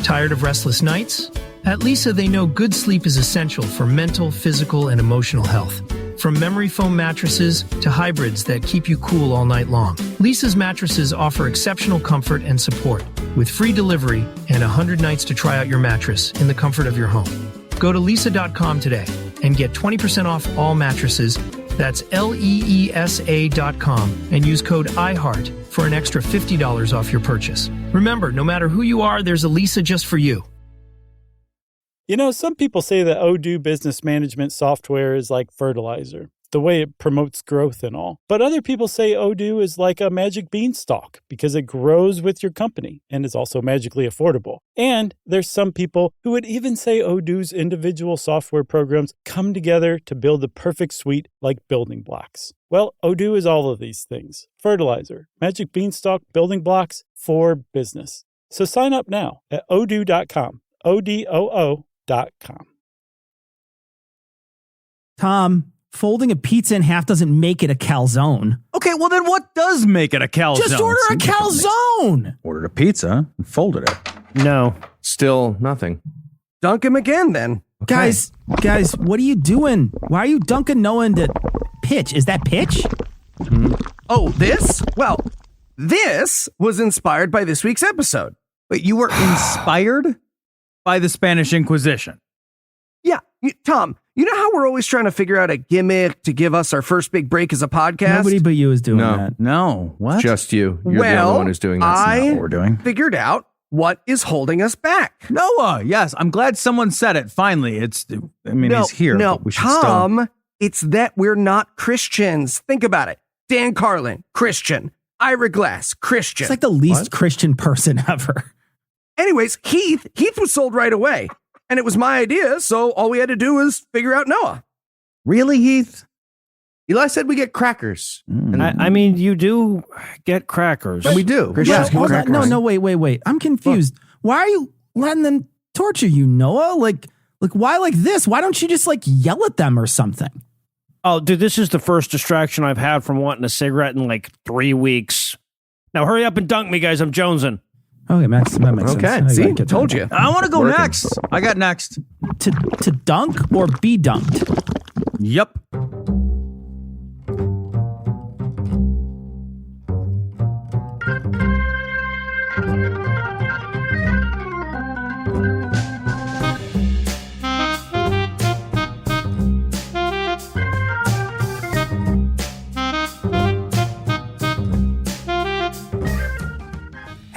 Tired of restless nights? At Leesa, they know good sleep is essential for mental, physical, and emotional health. From memory foam mattresses to hybrids that keep you cool all night long, Leesa's mattresses offer exceptional comfort and support, with free delivery and 100 nights to try out your mattress in the comfort of your home. Go to Leesa.com today and get 20% off all mattresses. That's LEESA.com and use code IHEART for an extra $50 off your purchase. Remember, no matter who you are, there's a Leesa just for you. You know, some people say that Odoo business management software is like fertilizer, the way it promotes growth and all. But other people say Odoo is like a magic beanstalk because it grows with your company and is also magically affordable. And there's some people who would even say Odoo's individual software programs come together to build the perfect suite like building blocks. Well, Odoo is all of these things. Fertilizer, magic beanstalk, building blocks for business. So sign up now at odoo.com. ODOO.com. Tom, folding a pizza in half doesn't make it a calzone. Okay, well then what does make it a calzone? Just order a calzone! Ordered a pizza and folded it. No, still nothing. Dunk him again, then. Okay. Guys, what are you doing? Why are you dunking Noah into pitch? Is that pitch? Oh, this? Well, this was inspired by this week's episode. Wait, you were inspired by the Spanish Inquisition? Yeah, Tom, you know how we're always trying to figure out a gimmick to give us our first big break as a podcast? Nobody but you is doing that. No, what? Just you. You're the only one who's doing that. That's not what we're doing. Figured out what is holding us back. Noah, yes, I'm glad someone said it. Finally, he's here. No, but we should Tom, it's that we're not Christians. Think about it. Dan Carlin, Christian. Ira Glass, Christian. It's like the least Christian person ever. Anyways, Heath was sold right away. And it was my idea, so all we had to do was figure out Noah. Really, Heath? Eli said we get crackers. I mean, you do get crackers. We do. Well, no, wait. I'm confused. Why are you letting them torture you, Noah? Like why like this? Why don't you just yell at them or something? Oh, dude, this is the first distraction I've had from wanting a cigarette in 3 weeks. Now hurry up and dunk me, guys. I'm jonesing. Okay, Max, that makes sense. Okay, see, told you. I want to go next. I got next. To dunk or be dunked? Yep.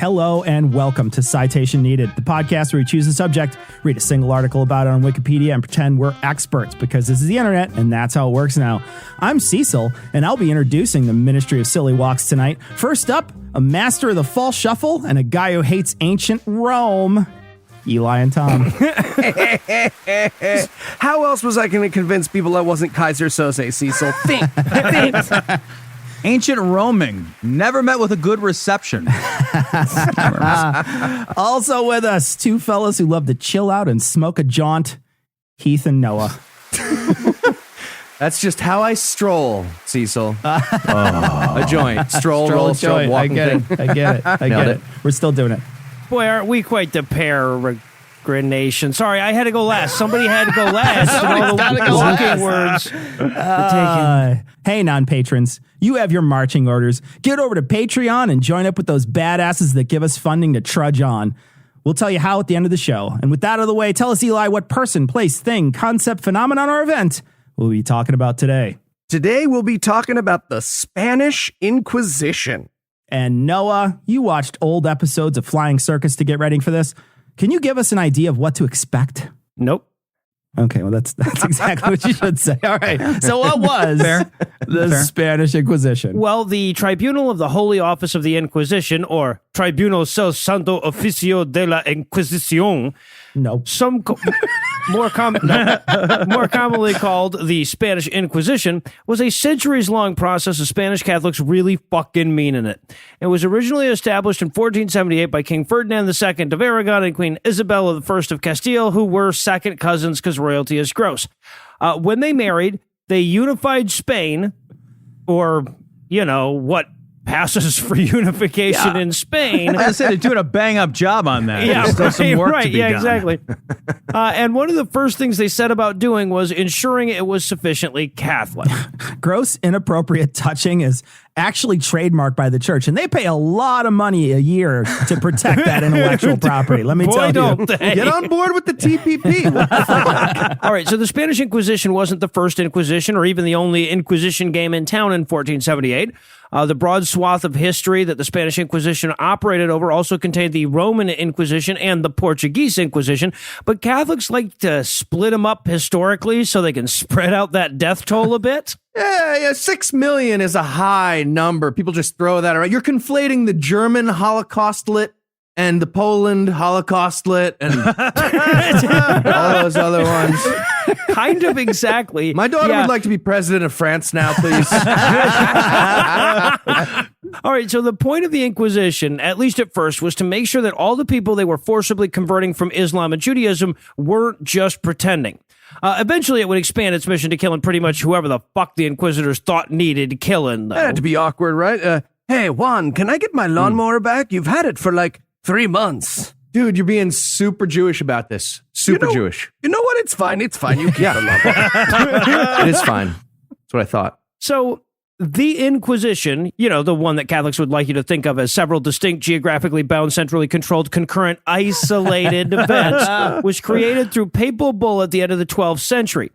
Hello and welcome to Citation Needed, the podcast where we choose a subject, read a single article about it on Wikipedia, and pretend we're experts because this is the internet and that's how it works now. I'm Cecil, and I'll be introducing the Ministry of Silly Walks tonight. First up, a master of the false shuffle and a guy who hates ancient Rome, Eli and Tom. How else was I going to convince people I wasn't Kaiser Soze, Cecil? Think. Ancient roaming. Never met with a good reception. Also with us, two fellas who love to chill out and smoke a jaunt, Heath and Noah. That's just how I stroll, Cecil. A joint. Stroll, roll, joint. walk. I get it. We're still doing it. Boy, aren't we quite the peregrination. Sorry, I had to go last. Somebody had to go last. Somebody's got to go last. Words. Hey, non-patrons, you have your marching orders. Get over to Patreon and join up with those badasses that give us funding to trudge on. We'll tell you how at the end of the show. And with that out of the way, tell us, Eli, what person, place, thing, concept, phenomenon, or event we'll be talking about today. Today, we'll be talking about the Spanish Inquisition. And Noah, you watched old episodes of Flying Circus to get ready for this. Can you give us an idea of what to expect? Nope. Okay, well, that's exactly what you should say. All right. So what was the Spanish Inquisition? Well, the Tribunal of the Holy Office of the Inquisition, or Tribunal del Santo Oficio de la Inquisición, Nope. More commonly called the Spanish Inquisition, was a centuries-long process of Spanish Catholics really fucking meaning it. It was originally established in 1478 by King Ferdinand II of Aragon and Queen Isabella I of Castile, who were second cousins because royalty is gross. When they married, they unified Spain, or, what passes for unification in Spain. I said they're doing a bang-up job on that. Yeah, There's still some work to be done. exactly. And one of the first things they set about doing was ensuring it was sufficiently Catholic. Gross inappropriate touching is actually trademarked by the church, and they pay a lot of money a year to protect that intellectual property. Let me Boy, tell you. don't they. Get on board with the TPP. All right, so the Spanish Inquisition wasn't the first Inquisition or even the only Inquisition game in town in 1478. The broad swath of history that the Spanish Inquisition operated over also contained the Roman Inquisition and the Portuguese Inquisition, but Catholics like to split them up historically so they can spread out that death toll a bit. Yeah, 6 million is a high number. People just throw that around. You're conflating the German Holocaustlet and the Poland Holocaustlet and all those other ones. Kind of exactly. My daughter would like to be president of France now, please. All right, so the point of the Inquisition, at least at first, was to make sure that all the people they were forcibly converting from Islam and Judaism weren't just pretending. Eventually, it would expand its mission to killing pretty much whoever the fuck the Inquisitors thought needed killing, though. That had to be awkward, right? Hey, Juan, can I get my lawnmower back? You've had it for like 3 months. Dude, you're being super Jewish about this. Super Jewish. You know what? It's fine. It's fine. You keep the lawnmower. It is fine. That's what I thought. So the Inquisition, you know, the one that Catholics would like you to think of as several distinct, geographically bound, centrally controlled, concurrent, isolated events, was created through papal bull at the end of the 12th century.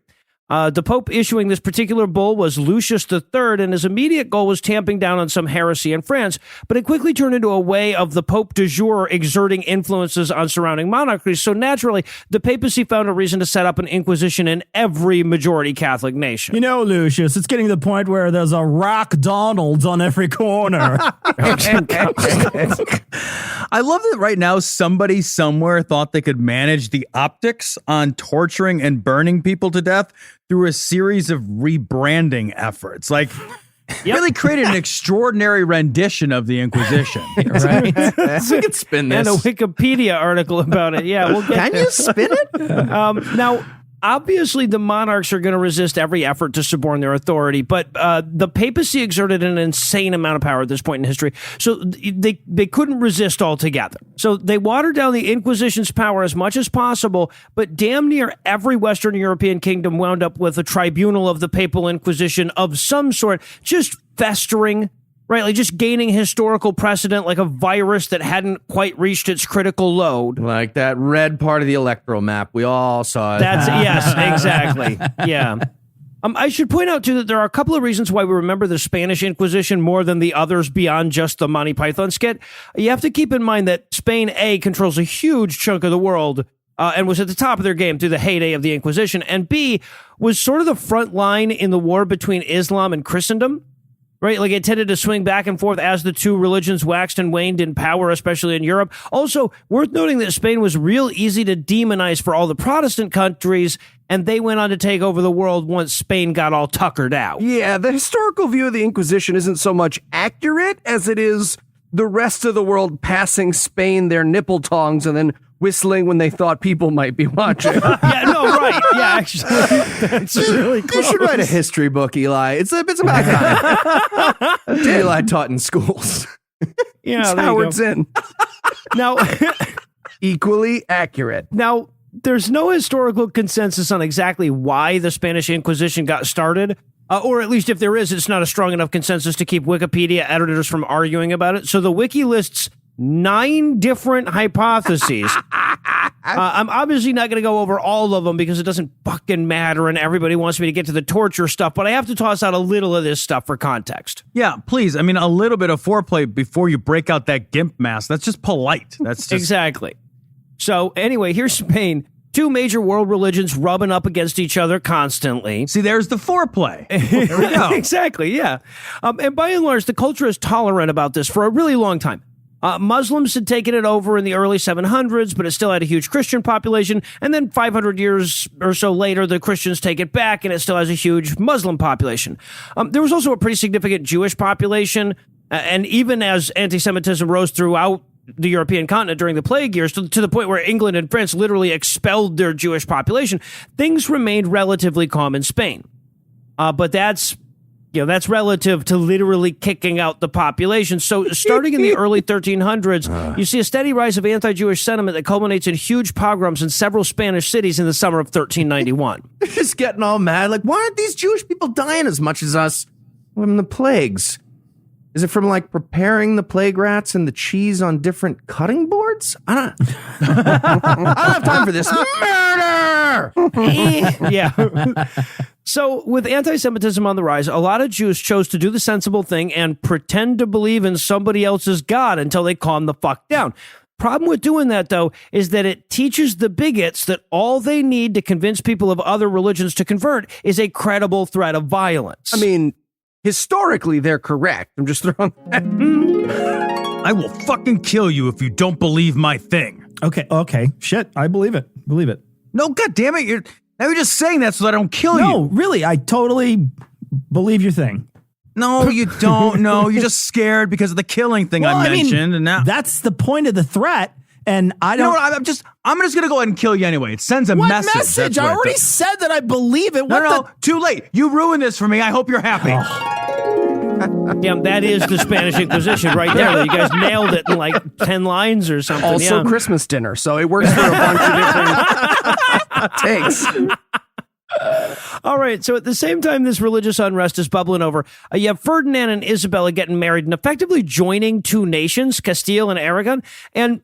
The Pope issuing this particular bull was Lucius III, and his immediate goal was tamping down on some heresy in France, but it quickly turned into a way of the Pope de jure exerting influences on surrounding monarchies, so naturally, the papacy found a reason to set up an Inquisition in every majority Catholic nation. You know, Lucius, it's getting to the point where there's a Rock Donald's on every corner. I love that right now somebody somewhere thought they could manage the optics on torturing and burning people to death through a series of rebranding efforts. Like, really created an extraordinary rendition of the Inquisition. Right? We could spin this. And a Wikipedia article about it. Yeah, we'll get Can you spin it? Now, obviously, the monarchs are going to resist every effort to suborn their authority, but the papacy exerted an insane amount of power at this point in history, so they couldn't resist altogether. So they watered down the Inquisition's power as much as possible, but damn near every Western European kingdom wound up with a tribunal of the Papal Inquisition of some sort, just festering, right? Like just gaining historical precedent like a virus that hadn't quite reached its critical load. Like that red part of the electoral map. We all saw it. Yes, exactly. Yeah. I should point out, too, that there are a couple of reasons why we remember the Spanish Inquisition more than the others beyond just the Monty Python skit. You have to keep in mind that Spain, A, controls a huge chunk of the world and was at the top of their game through the heyday of the Inquisition, and B, was sort of the front line in the war between Islam and Christendom. Right, like it tended to swing back and forth as the two religions waxed and waned in power, especially in Europe. Also, worth noting that Spain was real easy to demonize for all the Protestant countries, and they went on to take over the world once Spain got all tuckered out. Yeah, the historical view of the Inquisition isn't so much accurate as it is the rest of the world passing Spain their nipple tongs and then whistling when they thought people might be watching. Yeah, no, right. Yeah, actually, that's really close. You should write a history book, Eli. It's about time. Eli taught in schools. Yeah, It's there you Howard's go. in. Now, Equally accurate. Now, there's no historical consensus on exactly why the Spanish Inquisition got started. Or at least if there is, it's not a strong enough consensus to keep Wikipedia editors from arguing about it. So the wiki lists 9 different hypotheses. I'm obviously not going to go over all of them because it doesn't fucking matter and everybody wants me to get to the torture stuff, but I have to toss out a little of this stuff for context. Yeah, please. I mean, a little bit of foreplay before you break out that gimp mask. That's just polite. That's just... Exactly. So anyway, here's Spain. 2 major world religions rubbing up against each other constantly. See, there's the foreplay. There we go. Exactly, yeah. And by and large, the culture is tolerant about this for a really long time. Muslims had taken it over in the early 700s, but it still had a huge Christian population. And then 500 years or so later, the Christians take it back, and it still has a huge Muslim population. There was also a pretty significant Jewish population. And even as anti-Semitism rose throughout the European continent during the plague years, to the point where England and France literally expelled their Jewish population, things remained relatively calm in Spain. But that's that's relative to literally kicking out the population. So starting in the early 1300s, you see a steady rise of anti-Jewish sentiment that culminates in huge pogroms in several Spanish cities in the summer of 1391. They're just getting all mad. Like, why aren't these Jewish people dying as much as us from the plagues? Is it from like preparing the plague rats and the cheese on different cutting boards? I don't have time for this. Murder! Yeah. So with anti-Semitism on the rise, a lot of Jews chose to do the sensible thing and pretend to believe in somebody else's God until they calm the fuck down. Problem with doing that, though, is that it teaches the bigots that all they need to convince people of other religions to convert is a credible threat of violence. I mean, historically, they're correct. I'm just throwing that. I will fucking kill you if you don't believe my thing. Okay. Shit, I believe it. Believe it. No, God damn it. Now you're just saying that so that I don't kill you. No, really, I totally believe your thing. No, you don't. No, you're just scared because of the killing thing I mentioned. And now that's the point of the threat. And I don't. You know what? I'm just gonna go ahead and kill you anyway. It sends a message. What message? I already said that I believe it. No, too late. You ruined this for me. I hope you're happy. Damn, that is the Spanish Inquisition right there. You guys nailed it in like 10 lines or something. Also Christmas dinner, so it works for a bunch of different takes. All right, so at the same time this religious unrest is bubbling over, you have Ferdinand and Isabella getting married and effectively joining two nations, Castile and Aragon. And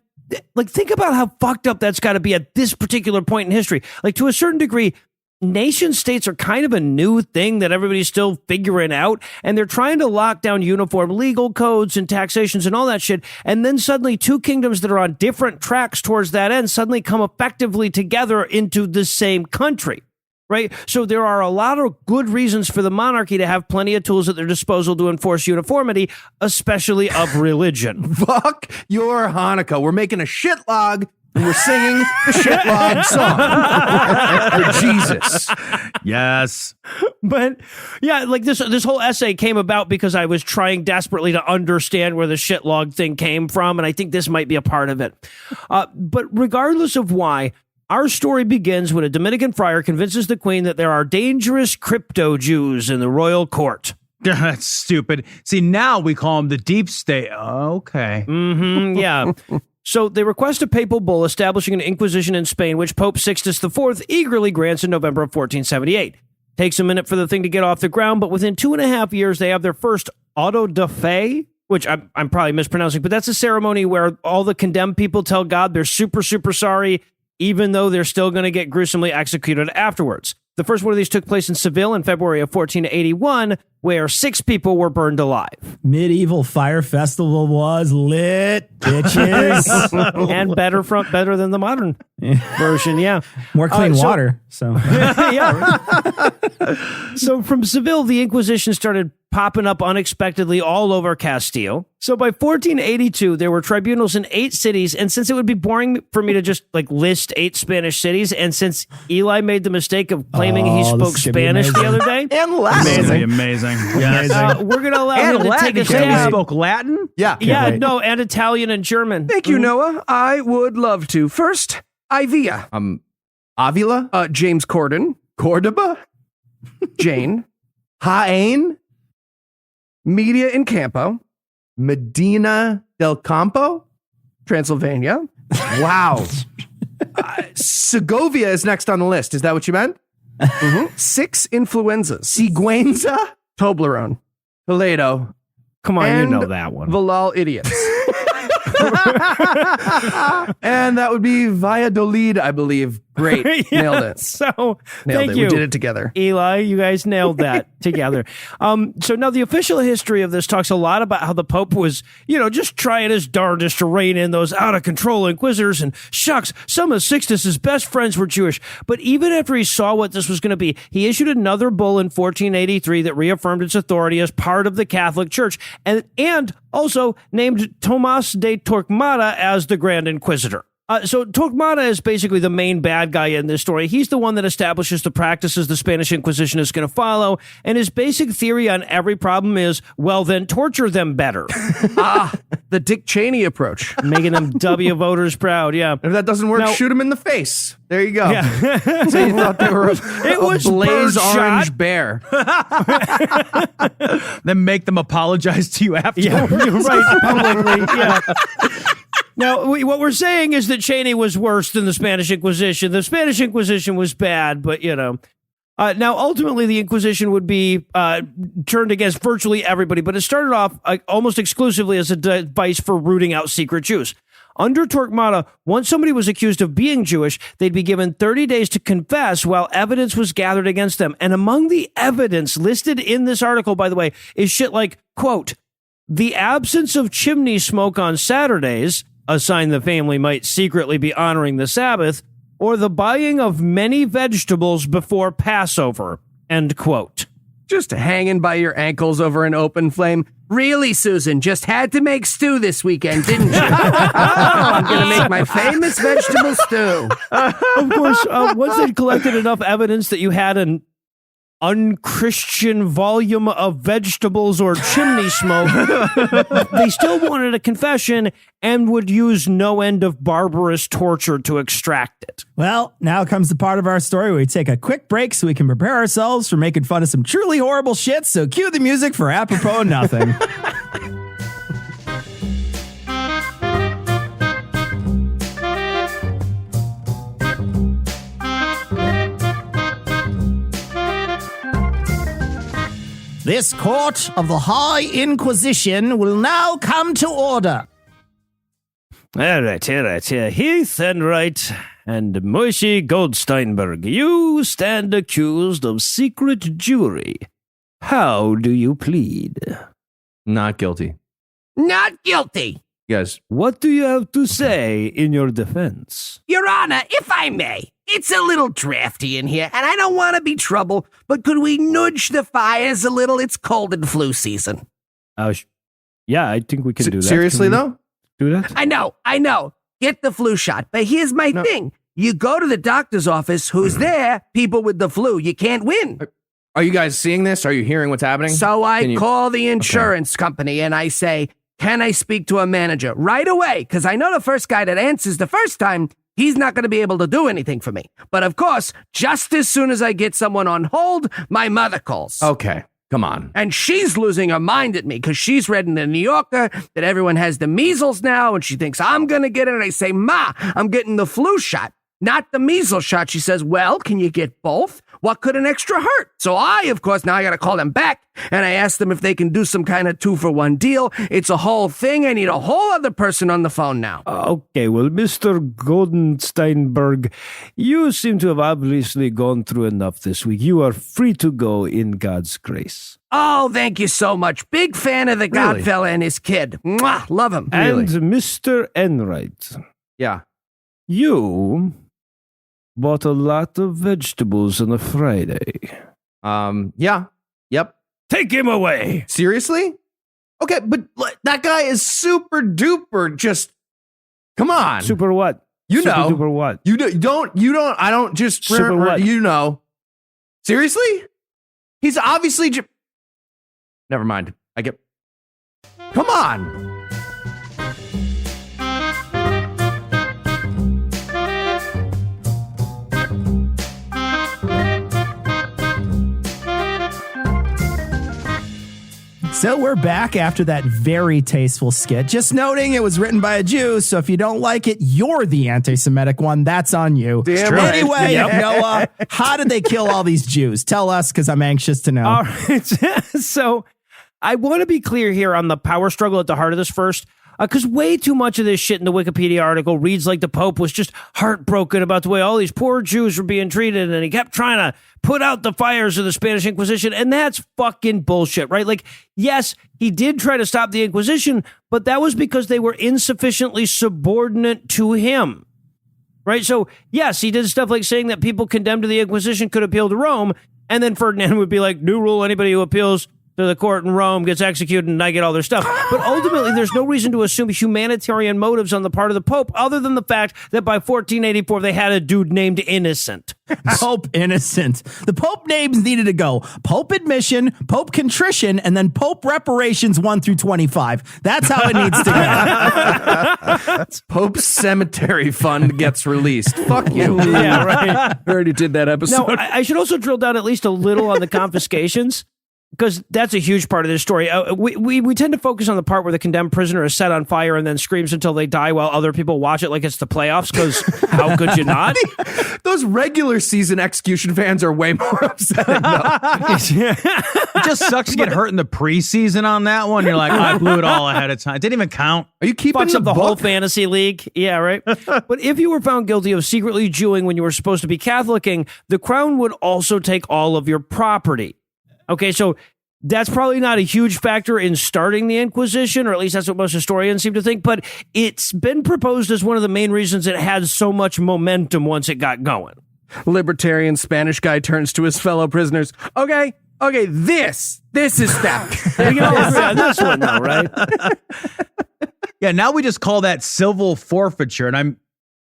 like, think about how fucked up that's got to be at this particular point in history. Like, to a certain degree, nation states are kind of a new thing that everybody's still figuring out, and they're trying to lock down uniform legal codes and taxations and all that shit. And then suddenly two kingdoms that are on different tracks towards that end suddenly come effectively together into the same country. Right? So there are a lot of good reasons for the monarchy to have plenty of tools at their disposal to enforce uniformity, especially of religion. Fuck your Hanukkah. We're making a shit log and we're singing the shit log song. For Jesus. Yes. But yeah, like this whole essay came about because I was trying desperately to understand where the shit log thing came from, and I think this might be a part of it. But regardless of why, our story begins when a Dominican friar convinces the queen that there are dangerous crypto Jews in the royal court. That's stupid. See, now we call them the deep state. Okay. Yeah. So they request a papal bull establishing an inquisition in Spain, which Pope Sixtus IV eagerly grants in November of 1478. Takes a minute for the thing to get off the ground, but within 2.5 years, they have their first auto de fe, which I'm probably mispronouncing, but that's a ceremony where all the condemned people tell God they're super, super sorry, even though they're still going to get gruesomely executed afterwards. The first one of these took place in Seville in February of 1481, where 6 people were burned alive. Medieval fire festival was lit, bitches. And better than the modern version, yeah. More clean water. So yeah. So from Seville, the Inquisition started popping up unexpectedly all over Castile. So by 1482, there were tribunals in 8 cities, and since it would be boring for me to just like list 8 Spanish cities, and since Eli made the mistake of claiming he spoke Spanish the other day, and Latin. Amazing. Yes. we're going to allow him to take a You stab. spoke Latin? Yeah. Yeah, no, and Italian and German. Thank you, Noah. I would love to. First, Ivia. Avila? James Corden. Cordoba? Jane. Jaén? Media in Campo. Medina del Campo? Transylvania. Wow. Segovia is next on the list. Is that what you meant? 6 influenzas. Sigüenza? Toblerone. Toledo. Come on, you And know that one. Valal idiots. And that would be Valladolid, I believe. Great. Yeah, Nailed it. So, Nailed thank it. you. We did it together. Eli, you guys nailed that together. So now the official history of this talks a lot about how the Pope was, just trying his darndest to rein in those out of control inquisitors, and shucks, some of Sixtus's best friends were Jewish. But even after he saw what this was going to be, he issued another bull in 1483 that reaffirmed its authority as part of the Catholic Church, and also named Tomas de Torquemada as the Grand Inquisitor. So Torquemada is basically the main bad guy in this story. He's the one that establishes the practices the Spanish Inquisition is going to follow. And his basic theory on every problem is, well, then torture them better. The Dick Cheney approach. Making them W voters proud. Yeah. If that doesn't work, Now- shoot him in the face. There you go. Yeah. So you thought they were It a was blaze birdshot. orange bear. Then make them apologize to you afterwards. Yeah, you're right. Publicly. Yeah. Now, what we're saying is that Cheney was worse than the Spanish Inquisition. The Spanish Inquisition was bad, but, now, ultimately, the Inquisition would be turned against virtually everybody, but it started off almost exclusively as a device for rooting out secret Jews. Under Torquemada, once somebody was accused of being Jewish, they'd be given 30 days to confess while evidence was gathered against them. And among the evidence listed in this article, by the way, is shit like, quote, the absence of chimney smoke on Saturdays, a sign the family might secretly be honoring the Sabbath, or the buying of many vegetables before Passover, end quote. Just hanging by your ankles over an open flame. Really, Susan, just had to make stew this weekend, didn't you? I'm going to make my famous vegetable stew. Of course, once they'd collected enough evidence that you had an unchristian volume of vegetables or chimney smoke, they still wanted a confession and would use no end of barbarous torture to extract it. Well, now comes the part of our story where we take a quick break so we can prepare ourselves for making fun of some truly horrible shit. So cue the music for apropos nothing. This court of the High Inquisition will now come to order. All right. Heath Enright and Moishe Goldsteinberg, you stand accused of secret Jewry. How do you plead? Not guilty. Not guilty. You guys, What do you have to say in your defense? Your Honor, if I may, it's a little drafty in here, and I don't want to be trouble, but could we nudge the fires a little? It's cold and flu season. Yeah, I think we can do that. seriously Can we though? do that? I know. Get the flu shot. But here's my thing. You go to the doctor's office, who's there? People with the flu. You can't win. Are you guys seeing this? Are you hearing what's happening? So I Can you- call the insurance company and I say, can I speak to a manager right away? Because I know the first guy that answers the first time, he's not going to be able to do anything for me. But of course, just as soon as I get someone on hold, my mother calls. Okay, come on. And she's losing her mind at me because she's read in the New Yorker that everyone has the measles now and she thinks I'm going to get it. And I say, Ma, I'm getting the flu shot, not the measles shot. She says, well, can you get both? What could an extra hurt? So I, of course, now I got to call them back and I ask them if they can do some kind of 2-for-1 deal. It's a whole thing. I need a whole other person on the phone now. Okay, well, Mr. Goldensteinberg, you seem to have obviously gone through enough this week. You are free to go in God's grace. Oh, thank you so much. Big fan of the Godfella and his kid. Mwah, love him. And Mr. Enright, Yeah. you bought a lot of vegetables on a Friday. Yeah. Yep. Take him away. Seriously? Okay, but that guy is super duper just come on. Super what? You Super know. duper what? You don't I don't just Super what? you know. Seriously? He's obviously never mind. I get Come on. So we're back after that very tasteful skit. Just noting it was written by a Jew, so if you don't like it, you're the anti-Semitic one. That's on you. Damn right. Anyway, Noah, how did they kill all these Jews? Tell us, because I'm anxious to know. All right. So I want to be clear here on the power struggle at the heart of this first, because way too much of this shit in the Wikipedia article reads like the Pope was just heartbroken about the way all these poor Jews were being treated, and he kept trying to put out the fires of the Spanish Inquisition, and that's fucking bullshit, right? Like, yes, he did try to stop the Inquisition, but that was because they were insufficiently subordinate to him, right? So, yes, he did stuff like saying that people condemned to the Inquisition could appeal to Rome, and then Ferdinand would be like, new rule, anybody who appeals to the court in Rome, gets executed, and I get all their stuff. But ultimately, there's no reason to assume humanitarian motives on the part of the Pope, other than the fact that by 1484, they had a dude named Innocent. Pope Innocent. The Pope names needed to go. Pope Admission, Pope Contrition, and then Pope Reparations 1 through 25. That's how it needs to go. Pope's Cemetery Fund gets released. Fuck you. Yeah, right. We already did that episode. No, I should also drill down at least a little on the confiscations, because that's a huge part of this story. We tend to focus on the part where the condemned prisoner is set on fire and then screams until they die while other people watch it like it's the playoffs, because how could you not? Those regular season execution fans are way more upsetting, though. It just sucks to get hurt in the preseason on that one. You're like, I blew it all ahead of time. It didn't even count. Are you keeping Fucks the up the book? whole fantasy league. Yeah, right. But if you were found guilty of secretly Jewing when you were supposed to be Catholicing, the crown would also take all of your property. Okay, so that's probably not a huge factor in starting the Inquisition, or at least that's what most historians seem to think, but it's been proposed as one of the main reasons it had so much momentum once it got going. Libertarian Spanish guy turns to his fellow prisoners. Okay, this is theft. We can all agree on this one, though, right? Yeah, now we just call that civil forfeiture. And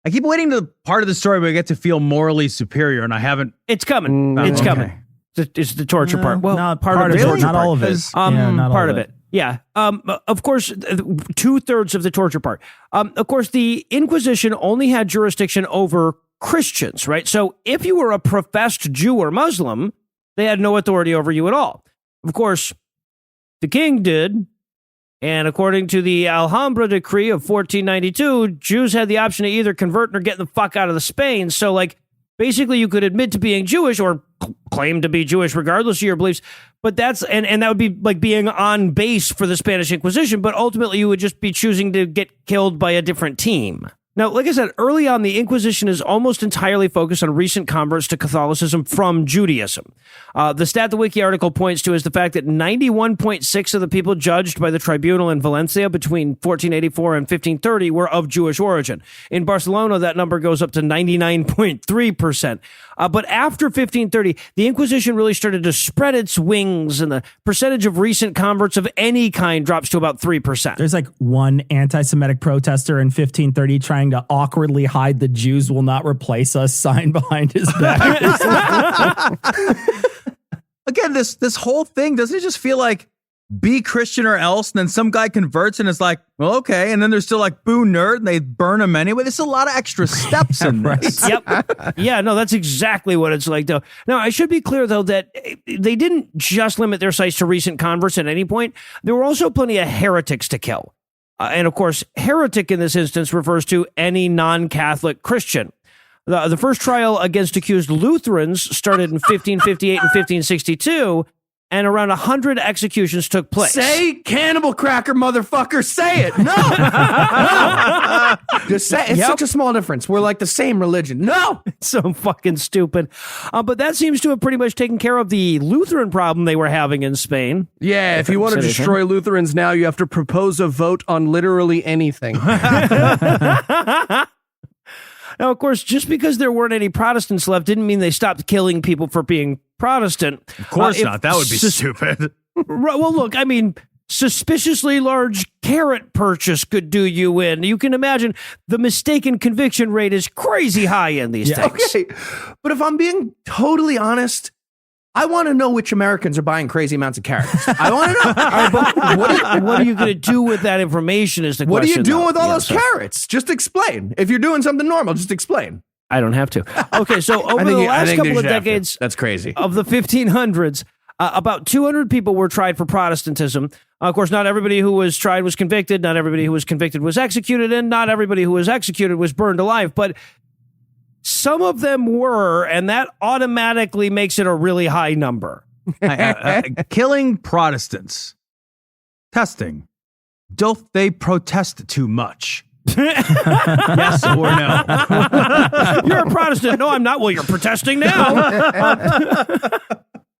I keep waiting to the part of the story where I get to feel morally superior, and I haven't. It's coming. It's coming. It's the torture part. Well, not part of it, the torture not part. all of it. Not Part all of it. Yeah. Of course, 2/3 of the torture part. Of course, the Inquisition only had jurisdiction over Christians, right? So if you were a professed Jew or Muslim, they had no authority over you at all. Of course, the king did. And according to the Alhambra decree of 1492, Jews had the option to either convert or get the fuck out of the Spain. So, like, basically you could admit to being Jewish or claim to be Jewish regardless of your beliefs. But that's, and that would be like being on base for the Spanish Inquisition. But ultimately you would just be choosing to get killed by a different team. Now, like I said, early on, the Inquisition is almost entirely focused on recent converts to Catholicism from Judaism. The stat the Wiki article points to is the fact that 91.6% of the people judged by the tribunal in Valencia between 1484 and 1530 were of Jewish origin. In Barcelona, that number goes up to 99.3%. But after 1530, the Inquisition really started to spread its wings, and the percentage of recent converts of any kind drops to about 3%. There's like one anti-Semitic protester in 1530 trying to awkwardly hide the Jews will not replace us sign behind his back. Again, this whole thing, doesn't it just feel like be Christian or else? And then some guy converts and it's like, well, okay. And then they're still like, boo, nerd. And they burn him anyway. There's a lot of extra steps in this. Yep. Yeah, no, that's exactly what it's like, though. Now, I should be clear, though, that they didn't just limit their sites to recent converts at any point. There were also plenty of heretics to kill. And of course, heretic in this instance refers to any non-Catholic Christian. The first trial against accused Lutherans started in 1558 and 1562, and around 100 executions took place. Say cannibal cracker, motherfucker. Say it. No. No. Just say it. It's such a small difference. We're like the same religion. No. So fucking stupid. But that seems to have pretty much taken care of the Lutheran problem they were having in Spain. Yeah, if you want to destroy Lutherans now, you have to propose a vote on literally anything. Now, of course, just because there weren't any Protestants left didn't mean they stopped killing people for being Protestant. Of course not. That would be stupid. Well, look, I mean, suspiciously large carrot purchase could do you in. You can imagine the mistaken conviction rate is crazy high in these things. Okay. But if I'm being totally honest, I want to know which Americans are buying crazy amounts of carrots. I want to know. All right, but what are you going to do with that information is the What question. are you doing though. with all Yeah, those so- carrots? Just explain. If you're doing something normal, just explain. I don't have to. Okay, so over the last couple of decades That's crazy. of the 1500s, about 200 people were tried for Protestantism. Of course, not everybody who was tried was convicted. Not everybody who was convicted was executed. And not everybody who was executed was burned alive. But some of them were, and that automatically makes it a really high number. Killing Protestants. Testing. Don't they protest too much? Yes or no? You're a Protestant. No, I'm not. Well, you're protesting now.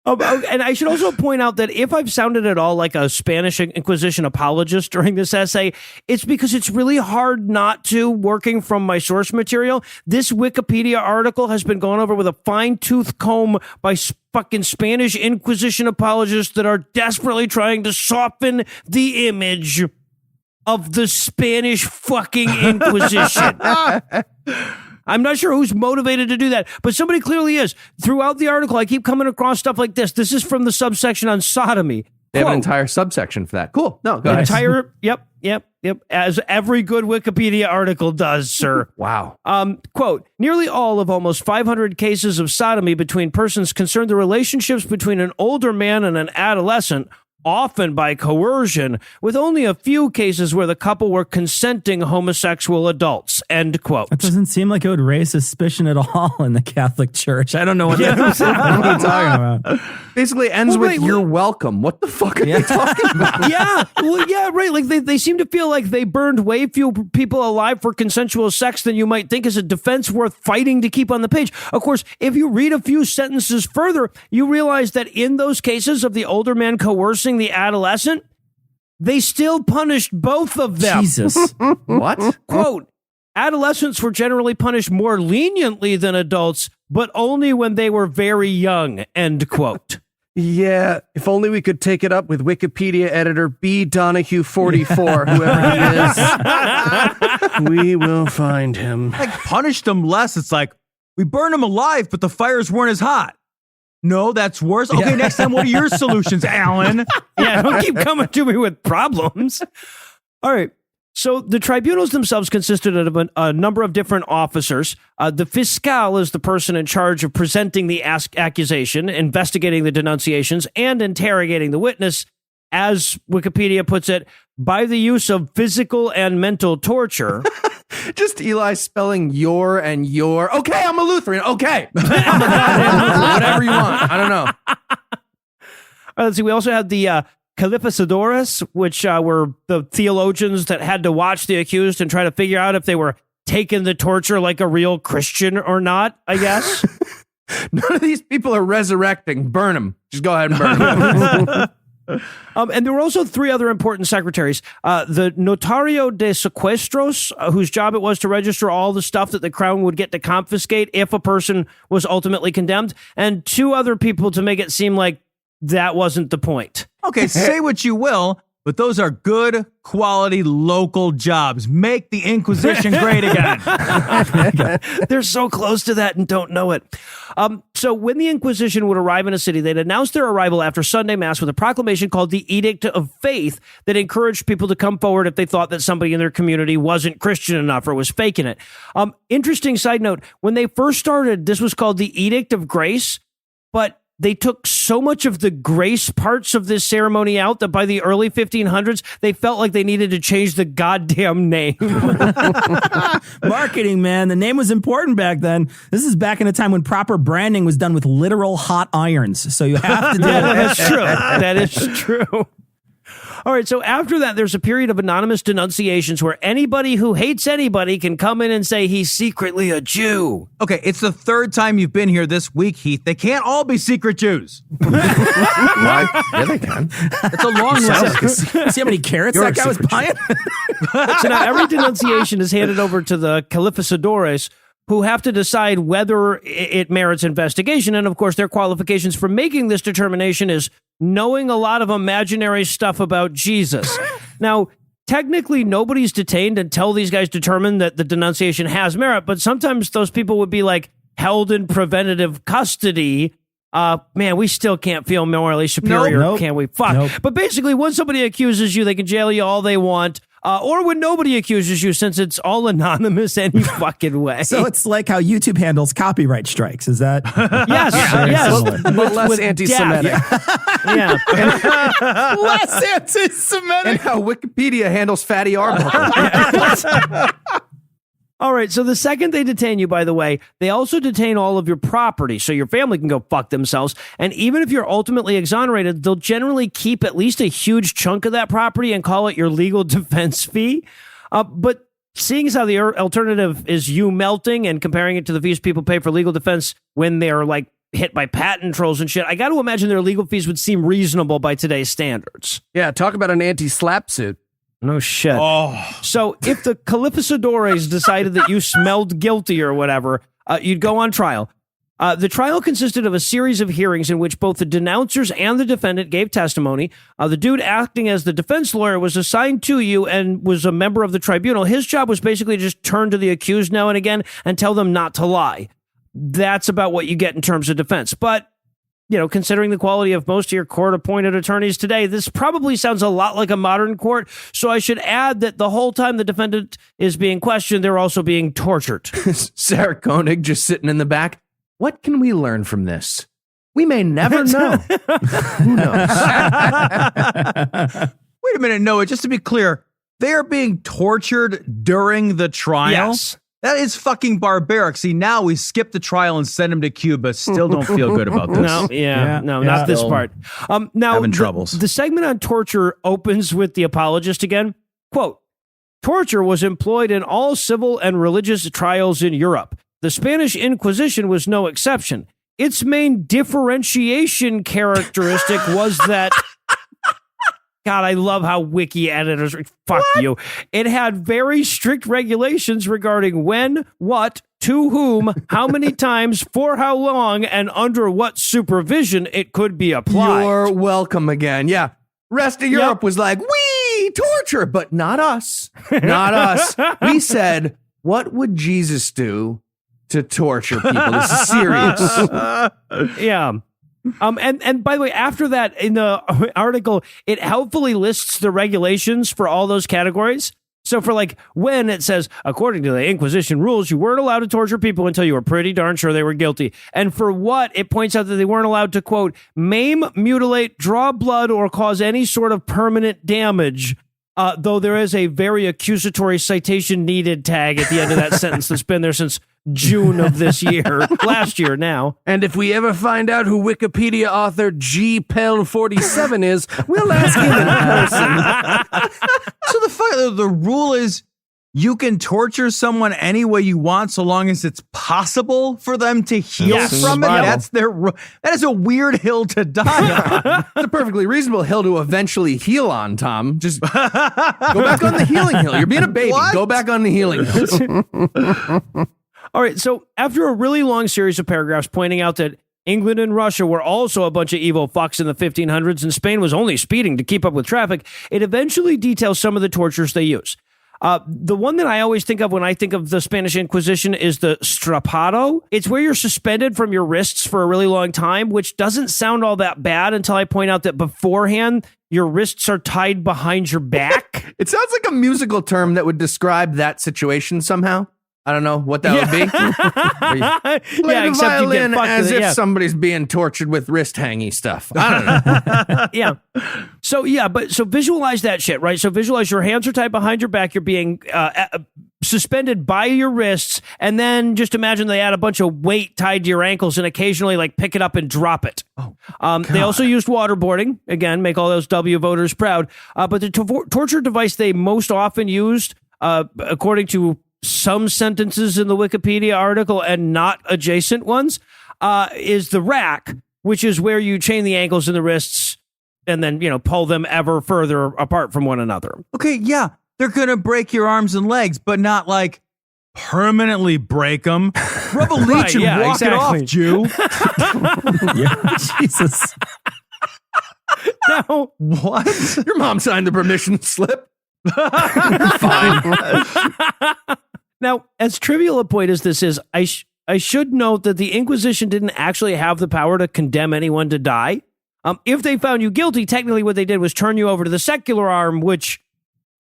And I should also point out that if I've sounded at all like a Spanish Inquisition apologist during this essay, it's because it's really hard not to, working from my source material. This Wikipedia article has been gone over with a fine-tooth comb by fucking Spanish Inquisition apologists that are desperately trying to soften the image of the Spanish fucking Inquisition. I'm not sure who's motivated to do that, but somebody clearly is. Throughout the article, I keep coming across stuff like this. This is from the subsection on sodomy. They have an entire subsection for that. Cool. No, go ahead. Yep. As every good Wikipedia article does, sir. Wow. Quote, nearly all of almost 500 cases of sodomy between persons concern the relationships between an older man and an adolescent, often by coercion, with only a few cases where the couple were consenting homosexual adults, end quote. That doesn't seem like it would raise suspicion at all in the Catholic Church. I don't know what you're talking about. Basically ends with "you're welcome." What the fuck are they talking about? Right. Like they seem to feel like they burned way few people alive for consensual sex than you might think is a defense worth fighting to keep on the page. Of course, if you read a few sentences further, you realize that in those cases of the older man coercing the adolescent, they still punished both of them. Jesus. What? Quote, adolescents were generally punished more leniently than adults, but only when they were very young, end quote. Yeah, if only we could take it up with Wikipedia editor B. Donahue 44, whoever he is. We will find him. Like, punish them less. It's like, we burned them alive, but the fires weren't as hot. No, that's worse. Okay, next time, what are your solutions, Alan? Yeah, don't keep coming to me with problems. All right. So the tribunals themselves consisted of a number of different officers. The fiscal is the person in charge of presenting the accusation, investigating the denunciations, and interrogating the witness, as Wikipedia puts it, by the use of physical and mental torture. Just Eli spelling your and your. Okay, I'm a Lutheran. Okay. I'm a goddamn Lutheran. Whatever you want. I don't know. Let's see. We also had the calificadores, which were the theologians that had to watch the accused and try to figure out if they were taking the torture like a real Christian or not, I guess. None of these people are resurrecting. Burn them. Just go ahead and burn them. And there were also three other important secretaries. The Notario de Sequestros, whose job it was to register all the stuff that the crown would get to confiscate if a person was ultimately condemned, and two other people to make it seem like that wasn't the point. Okay, say what you will, but those are good, quality, local jobs. Make the Inquisition great again. They're so close to that and don't know it. So when the Inquisition would arrive in a city, they'd announce their arrival after Sunday Mass with a proclamation called the Edict of Faith that encouraged people to come forward if they thought that somebody in their community wasn't Christian enough or was faking it. Interesting side note, when they first started, this was called the Edict of Grace, but they took so much of the grace parts of this ceremony out that by the early 1500s, they felt like they needed to change the goddamn name. Marketing, man. The name was important back then. This is back in a time when proper branding was done with literal hot irons. So you have to do Yeah, that's true. That is true. All right, so after that, there's a period of anonymous denunciations where anybody who hates anybody can come in and say he's secretly a Jew. Okay, it's the third time you've been here this week, Heath. They can't all be secret Jews. Why? Yeah, they can. It's a long list. See how many carrots that guy was buying? So now every denunciation is handed over to the calificadores, who have to decide whether it merits investigation. And of course, their qualifications for making this determination is knowing a lot of imaginary stuff about Jesus. Now, technically, nobody's detained until these guys determine that the denunciation has merit, but sometimes those people would be like held in preventative custody. Man, we still can't feel morally superior, can we? Fuck. Nope. But basically, when somebody accuses you, they can jail you all they want. Or when nobody accuses you, since it's all anonymous any fucking way. So it's like how YouTube handles copyright strikes. Is that? Yes, yes. But less anti-Semitic. Yeah. Less anti-Semitic. And how Wikipedia handles Fatty Arbuckle. All right, so the second they detain you, by the way, they also detain all of your property, so your family can go fuck themselves. And even if you're ultimately exonerated, they'll generally keep at least a huge chunk of that property and call it your legal defense fee. But seeing as how the alternative is you melting and comparing it to the fees people pay for legal defense when they're like hit by patent trolls and shit, I got to imagine their legal fees would seem reasonable by today's standards. Yeah, talk about an anti-slap suit. No shit. Oh. So if the calificadores decided that you smelled guilty or whatever, you'd go on trial. The trial consisted of a series of hearings in which both the denouncers and the defendant gave testimony. The dude acting as the defense lawyer was assigned to you and was a member of the tribunal. His job was basically to just turn to the accused now and again and tell them not to lie. That's about what you get in terms of defense. But, considering the quality of most of your court-appointed attorneys today, this probably sounds a lot like a modern court. So I should add that the whole time the defendant is being questioned, they're also being tortured. Sarah Koenig just sitting in the back. What can we learn from this? We may never know. Who knows? Wait a minute, Noah, just to be clear, they are being tortured during the trial? Yes. That is fucking barbaric. See, now we skip the trial and send him to Cuba. Still don't feel good about this. Not this part. Now, having troubles. The segment on torture opens with the apologist again. Quote, torture was employed in all civil and religious trials in Europe. The Spanish Inquisition was no exception. Its main differentiation characteristic was that... God, I love how wiki editors... Fuck you. It had very strict regulations regarding when, what, to whom, how many times, for how long, and under what supervision it could be applied. You're welcome again. Yeah. Rest of Europe was like, we torture, but not us. Not us. We said, what would Jesus do to torture people? This is serious. Yeah. And by the way, after that, in the article, it helpfully lists the regulations for all those categories. So for when it says, according to the Inquisition rules, you weren't allowed to torture people until you were pretty darn sure they were guilty. And for what, it points out that they weren't allowed to, quote, maim, mutilate, draw blood, or cause any sort of permanent damage. Though there is a very accusatory citation needed tag at the end of that sentence that's been there since June of this year, last year now. And if we ever find out who Wikipedia author G. Pell 47 is, we'll ask him in person. So the rule is you can torture someone any way you want so long as it's possible for them to heal from it. That is a weird hill to die on. It's a perfectly reasonable hill to eventually heal on, Tom. Just go back on the healing hill. You're being a baby. What? Go back on the healing hill. All right, so after a really long series of paragraphs pointing out that England and Russia were also a bunch of evil fucks in the 1500s and Spain was only speeding to keep up with traffic, it eventually details some of the tortures they use. The one that I always think of when I think of the Spanish Inquisition is the strapado. It's where you're suspended from your wrists for a really long time, which doesn't sound all that bad until I point out that beforehand, your wrists are tied behind your back. It sounds like a musical term that would describe that situation somehow. I don't know what that would be. Play the violin as if somebody's being tortured with wrist hangy stuff. I don't know. So visualize that shit, right? So visualize your hands are tied behind your back. You're being suspended by your wrists, and then just imagine they add a bunch of weight tied to your ankles and occasionally pick it up and drop it. They also used waterboarding. Again, make all those W voters proud. But the torture device they most often used, according to some sentences in the Wikipedia article and not adjacent ones, is the rack, which is where you chain the ankles and the wrists and then, pull them ever further apart from one another. Okay, yeah, they're going to break your arms and legs, but not permanently break them. Rub a leech and walk it off, Jew. Jesus. Now, what? Your mom signed the permission slip. Fine. Now, as trivial a point as this is, I should note that the Inquisition didn't actually have the power to condemn anyone to die. If they found you guilty, technically what they did was turn you over to the secular arm, which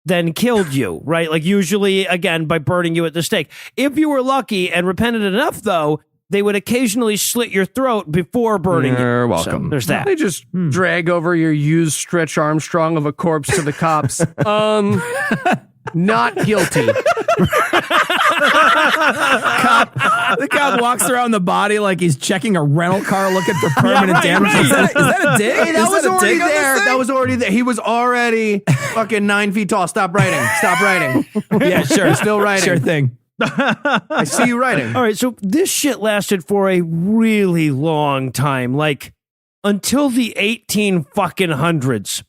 then killed you, right? Usually, again, by burning you at the stake. If you were lucky and repentant enough, though, they would occasionally slit your throat before burning you. You're welcome. So there's that. They just drag over your used Stretch Armstrong of a corpse to the cops. Not guilty. The cop walks around the body like he's checking a rental car looking for permanent damage. right. Is that a dig? Hey, that Is was a already dig on this there. thing? That was already there. He was already fucking 9 feet tall. Stop writing. Stop writing. Yeah, sure. Still writing. Sure thing. I see you writing. All right, so this shit lasted for a really long time, until the 18 fucking hundreds.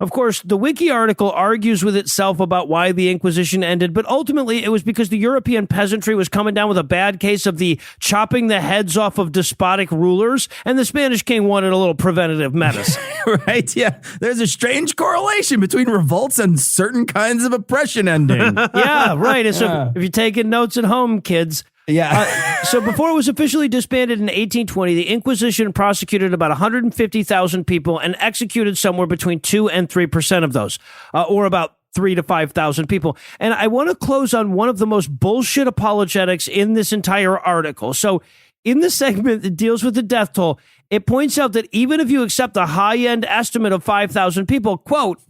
Of course, the wiki article argues with itself about why the Inquisition ended, but ultimately it was because the European peasantry was coming down with a bad case of the chopping the heads off of despotic rulers, and the Spanish king wanted a little preventative medicine. Right? Yeah. There's a strange correlation between revolts and certain kinds of oppression ending. Yeah, right. And so if you're taking notes at home, kids. Yeah. So before it was officially disbanded in 1820, the Inquisition prosecuted about 150,000 people and executed somewhere between 2 and 3% of those, or about 3,000 to 5,000 people. And I want to close on one of the most bullshit apologetics in this entire article. So in the segment that deals with the death toll, it points out that even if you accept the high-end estimate of 5,000 people, quote,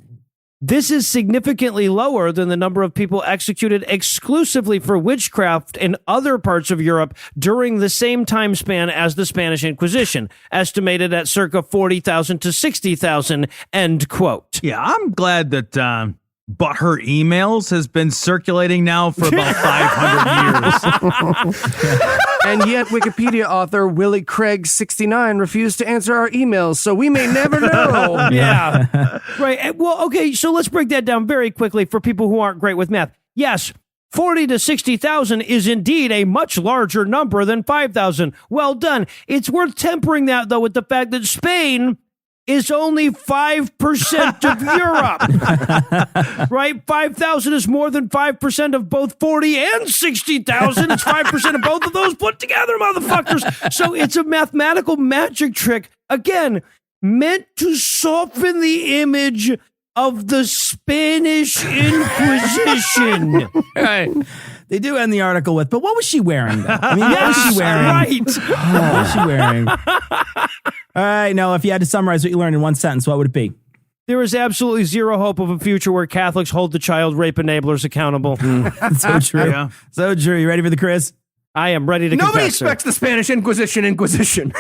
this is significantly lower than the number of people executed exclusively for witchcraft in other parts of Europe during the same time span as the Spanish Inquisition, estimated at circa 40,000 to 60,000, end quote. Yeah, I'm glad that But Her Emails has been circulating now for about 500 years. And yet Wikipedia author Willie Craig 69 refused to answer our emails, so we may never know. Yeah. Right. Well, okay, so let's break that down very quickly for people who aren't great with math. Yes, 40 to 60,000 is indeed a much larger number than 5,000. Well done. It's worth tempering that, though, with the fact that Spain is only 5% of Europe, right? 5,000 is more than 5% of both 40 and 60,000. It's 5% of both of those put together, motherfuckers. So it's a mathematical magic trick, again, meant to soften the image of the Spanish Inquisition. Right. They do end the article with, but what was she wearing, though? I mean, what was she wearing? Right. What was she wearing? All right, Noah, if you had to summarize what you learned in one sentence, what would it be? There is absolutely zero hope of a future where Catholics hold the child rape enablers accountable. So true. Yeah. So true. You ready for the quiz? I am ready to Nobody confess, sir. expects the Spanish Inquisition.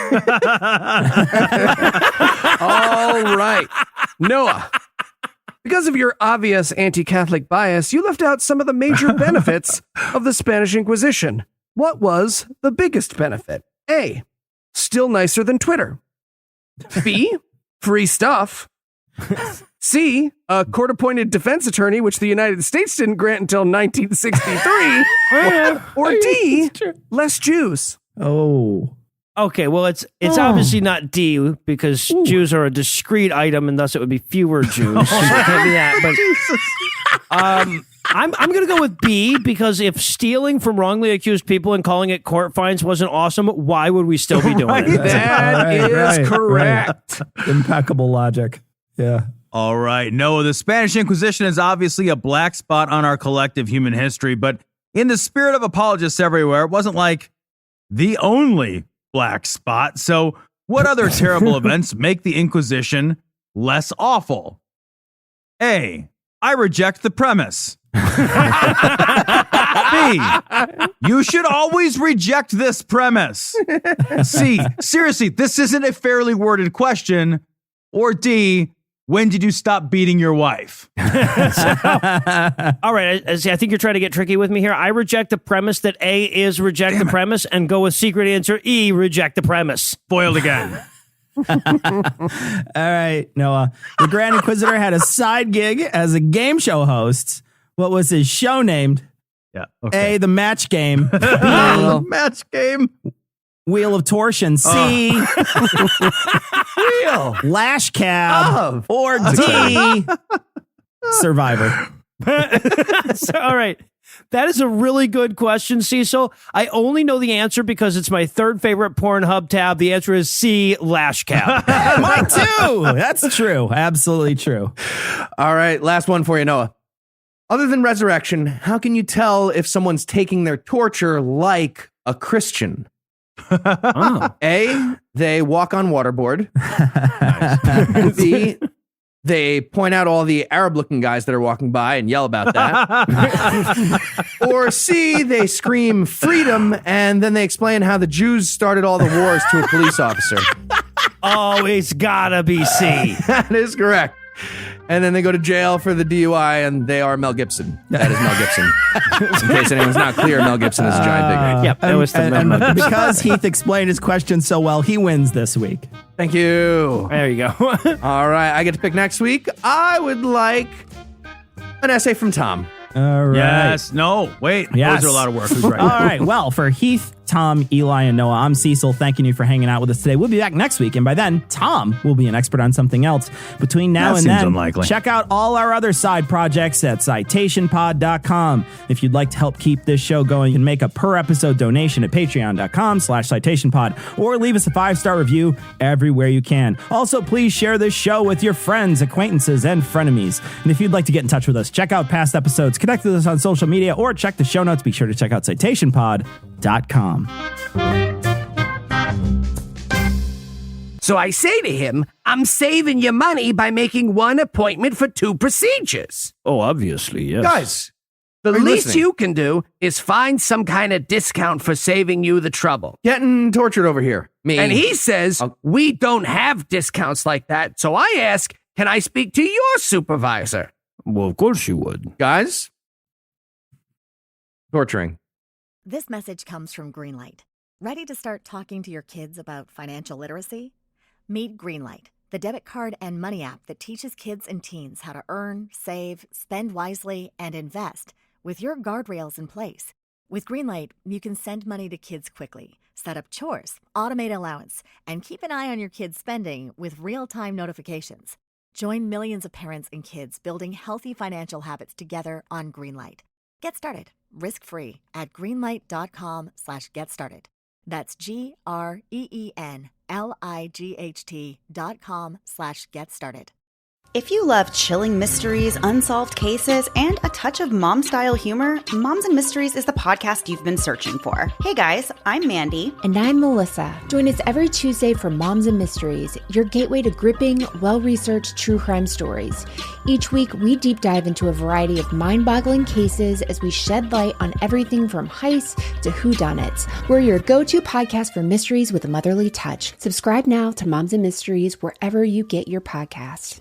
All right. Noah, because of your obvious anti-Catholic bias, you left out some of the major benefits of the Spanish Inquisition. What was the biggest benefit? A, still nicer than Twitter. B, free stuff. C, a court-appointed defense attorney, which the United States didn't grant until 1963. Or D, less Jews. Oh. Okay, well, it's obviously not D because Jews are a discrete item, and thus it would be fewer Jews. So it can't be that. But I'm going to go with B because if stealing from wrongly accused people and calling it court fines wasn't awesome, why would we still be doing it? That is correct. Right. Impeccable logic. Yeah. All right. No, the Spanish Inquisition is obviously a black spot on our collective human history, but in the spirit of apologists everywhere, it wasn't like the only black spot. So what other terrible events make the Inquisition less awful? A, I reject the premise. B, you should always reject this premise. C, seriously, this isn't a fairly worded question. Or D, when did you stop beating your wife? All right, I think you're trying to get tricky with me here. I reject the premise that A is reject the premise and go with secret answer E, reject the premise. Foiled again. All right, Noah. The Grand Inquisitor had a side gig as a game show host. What was his show named? Yeah. Okay. A, the match game. B, Match game. Wheel of Torsion. C, Real. Lash Cab. Or D, Survivor. So, all right. That is a really good question, Cecil. I only know the answer because it's my third favorite Pornhub tab. The answer is C, Lash Cab. Mine too. That's true. Absolutely true. All right, last one for you, Noah. Other than resurrection, how can you tell if someone's taking their torture like a Christian? A, they walk on waterboard. B, they point out all the Arab-looking guys that are walking by and yell about that. Or C, they scream freedom, and then they explain how the Jews started all the wars to a police officer. Oh, it's gotta be C. That is correct. And then they go to jail for the DUI, and they are Mel Gibson. That is Mel Gibson. In case anyone's not clear, Mel Gibson is a giant bigger. Yep, that was the and because Heath explained his question so well, he wins this week. Thank you. There you go. All right, I get to pick next week. I would like an essay from Tom. All right. Yes. No. Wait. Yes. Those are a lot of work. Who's right? All right. Well, for Heath, Tom, Eli, and Noah, I'm Cecil. Thanking you for hanging out with us today. We'll be back next week, and by then, Tom will be an expert on something else. Between now That and seems then, unlikely. check out all our other side projects at citationpod.com. If you'd like to help keep this show going, you can make a per-episode donation at patreon.com/citationpod, or leave us a 5-star review everywhere you can. Also, please share this show with your friends, acquaintances, and frenemies. And if you'd like to get in touch with us, check out past episodes, connect with us on social media, or check the show notes. Be sure to check out citationpod.com. So I say to him, I'm saving you money by making one appointment for 2 procedures. Oh, obviously, yes. Guys, The are you least listening? you can do is find some kind of discount for saving you the trouble. Getting tortured over here. Me. And he says, Oh. we don't have discounts like that. So I ask, can I speak to your supervisor? Well, of course you would. Guys, torturing. This message comes from Greenlight. Ready to start talking to your kids about financial literacy? Meet Greenlight, the debit card and money app that teaches kids and teens how to earn, save, spend wisely, and invest with your guardrails in place. With Greenlight, you can send money to kids quickly, set up chores, automate allowance, and keep an eye on your kids' spending with real-time notifications. Join millions of parents and kids building healthy financial habits together on Greenlight. Get started risk-free at greenlight.com/get started. That's GREENLIGHT.com/get started. If you love chilling mysteries, unsolved cases, and a touch of mom-style humor, Moms and Mysteries is the podcast you've been searching for. Hey guys, I'm Mandy. And I'm Melissa. Join us every Tuesday for Moms and Mysteries, your gateway to gripping, well-researched true crime stories. Each week, we deep dive into a variety of mind-boggling cases as we shed light on everything from heists to whodunits. We're your go-to podcast for mysteries with a motherly touch. Subscribe now to Moms and Mysteries wherever you get your podcasts.